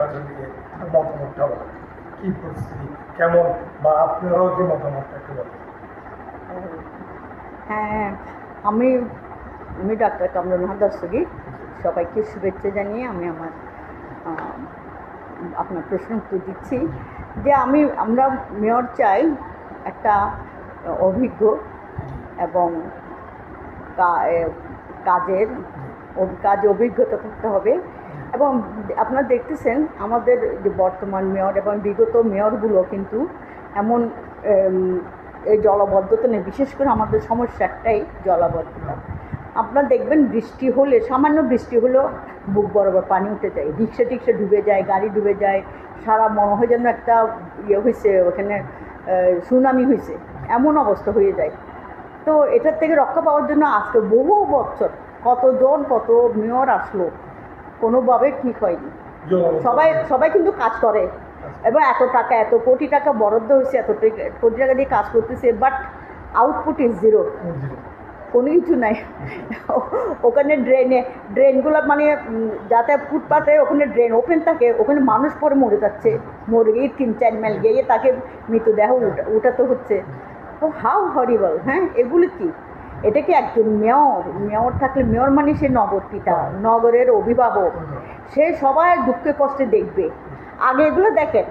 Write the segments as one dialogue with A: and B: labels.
A: মতামতটা বলেন, কি পরিস্থিতি কেমন, বা আপনারাও যে মতামতটা একটু বলেন।
B: হ্যাঁ, আমি আমি ডাক্তার কামরুন নাহার দস্তগীর। সবাইকে শুভেচ্ছা জানিয়ে আমি আমার আপনার প্রশ্ন উত্তর দিচ্ছি যে আমরা মেয়র চাই একটা অভিজ্ঞ এবং কাজে অভিজ্ঞতা থাকতে হবে। এবং আপনারা দেখতেছেন আমাদের যে বর্তমান মেয়র এবং বিগত মেয়রগুলো কিন্তু এমন এই জলাবদ্ধতা নেই। বিশেষ করে আমাদের সমস্যা একটাই জলাবদ্ধতা। আপনারা দেখবেন বৃষ্টি হলে, সামান্য বৃষ্টি হলেও বুক বরাবর পানি উঠে যায়, রিক্সা টিক্সা ডুবে যায়, গাড়ি ডুবে যায়, সারা মনে হয় যেন একটা হয়েছে, ওখানে সুনামি হয়েছে, এমন অবস্থা হয়ে যায়। তো এটার থেকে রক্ষা পাওয়ার জন্য আজকে বহু বছর কত মেয়র আসলো, কোনোভাবে ঠিক হয়নি। সবাই কিন্তু কাজ করে এবং এত কোটি টাকা বরাদ্দ হয়েছে, এত কোটি টাকা দিয়ে কাজ করতেছে, বাট আউটপুট ইজ জিরো, কোনো কিছু নাই। ওখানে ড্রেনগুলো মানে যাতে ফুটপাতে ওখানে ড্রেন ওপেন থাকে, ওখানে মানুষ পরে মরে যাচ্ছে, মরে গিয়ে 3-4 মাইল গিয়ে তাকে মৃতদেহ উঠাতে হচ্ছে। তো হাউ হরিবল। হ্যাঁ, এগুলো কি? এটা কি একজন মেয়র থাকলে, মেয়র মানে সে নগর পিতা, নগরের অভিভাবক, সে সবাই দুঃখে কষ্টে দেখবে। আগে এগুলো দেখেন,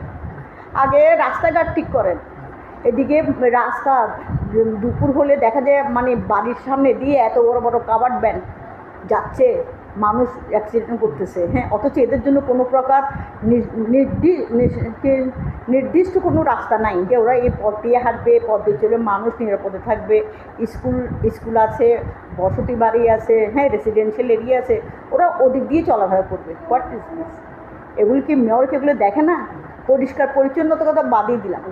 B: আগে রাস্তাঘাট ঠিক করেন। এদিকে রাস্তা দুপুর হলে দেখা যায় মানে বাড়ির সামনে দিয়ে এত বড় বড় কাভার্ড ভ্যান যাচ্ছে, মানুষ অ্যাক্সিডেন্ট করতেছে। হ্যাঁ, অথচ এদের জন্য কোনো প্রকার নির্দিষ্ট কোনো রাস্তা নাই যে ওরা এই পথ দিয়ে হাঁটবে, পথ দিয়ে চলে মানুষ নিরাপদে থাকবে। স্কুল আছে, বসতি বাড়ি আছে, হ্যাঁ, রেসিডেন্সিয়াল এরিয়া আছে, ওরা ওদিক দিয়ে চলাফেরা করবে। What is this? এগুলো কি মেয়রকে এগুলো দেখে না? পরিষ্কার পরিচ্ছন্নতার কথা বাদই দিলাম।